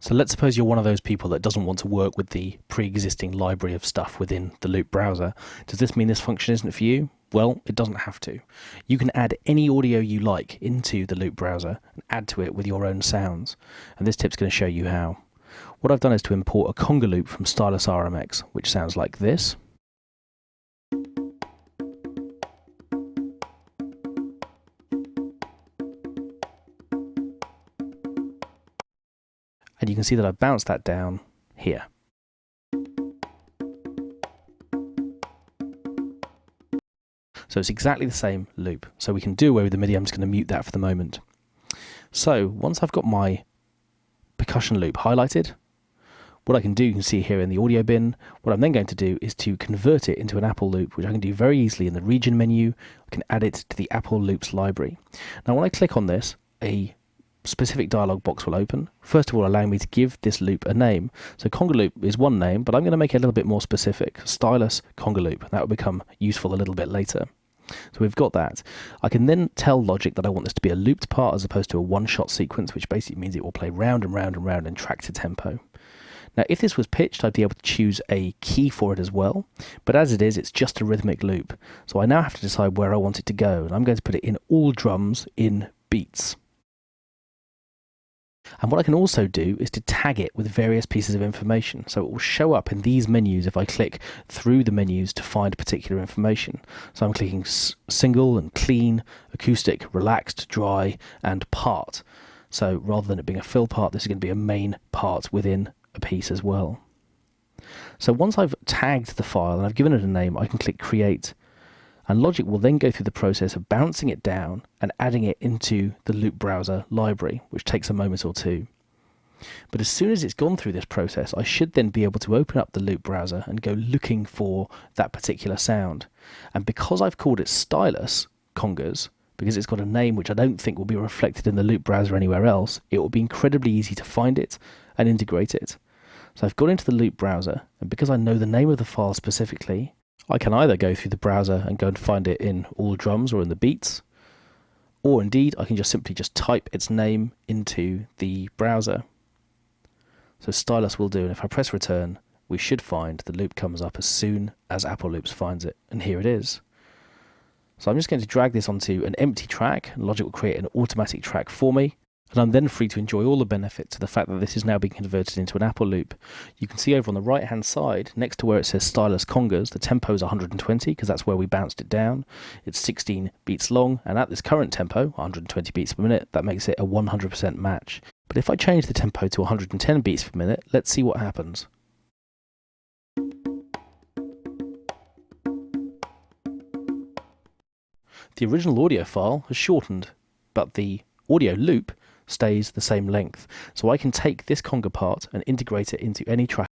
So let's suppose you're one of those people that doesn't want to work with the pre-existing library of stuff within the Loop browser. Does this mean this function isn't for you? Well, it doesn't have to. You can add any audio you like into the Loop browser and add to it with your own sounds. And this tip's going to show you how. What I've done is to import a conga loop from Stylus RMX, which sounds like this. And you can see that I've bounced that down here. So it's exactly the same loop. So we can do away with the MIDI. I'm just going to mute that for the moment. So once I've got my percussion loop highlighted, what I can do, you can see here in the audio bin, what I'm then going to do is to convert it into an Apple loop, which I can do very easily in the region menu. I can add it to the Apple Loops library. Now when I click on this, a specific dialog box will open. First of all, allowing me to give this loop a name. So conga loop is one name, but I'm going to make it a little bit more specific. Stylus conga loop. That will become useful a little bit later. So we've got that. I can then tell Logic that I want this to be a looped part as opposed to a one-shot sequence, which basically means it will play round and round and round in track to tempo. Now, if this was pitched, I'd be able to choose a key for it as well. But as it is, it's just a rhythmic loop. So I now have to decide where I want it to go. And I'm going to put it in all drums in beats. And what I can also do is to tag it with various pieces of information. So it will show up in these menus if I click through the menus to find particular information. So I'm clicking single and clean, acoustic, relaxed, dry, and part. So rather than it being a fill part, this is going to be a main part within a piece as well. So once I've tagged the file and I've given it a name, I can click create. And Logic will then go through the process of bouncing it down and adding it into the Loop browser library, which takes a moment or two. But as soon as it's gone through this process, I should then be able to open up the Loop browser and go looking for that particular sound. And because I've called it Stylus Congas, because it's got a name which I don't think will be reflected in the Loop browser anywhere else, it will be incredibly easy to find it and integrate it. So I've gone into the Loop browser, and because I know the name of the file specifically, I can either go through the browser and go and find it in all drums or in the beats, or indeed I can just simply type its name into the browser. So Stylus will do, and if I press return, we should find the loop comes up as soon as Apple Loops finds it, and here it is. So I'm just going to drag this onto an empty track, and Logic will create an automatic track for me. And I'm then free to enjoy all the benefits of the fact that this is now being converted into an Apple loop. You can see over on the right hand side, next to where it says Stylus Congas, the tempo is 120 because that's where we bounced it down. It's 16 beats long, and at this current tempo, 120 beats per minute, that makes it a 100% match. But if I change the tempo to 110 beats per minute, let's see what happens. The original audio file has shortened, but the audio loop stays the same length. So I can take this conga part and integrate it into any track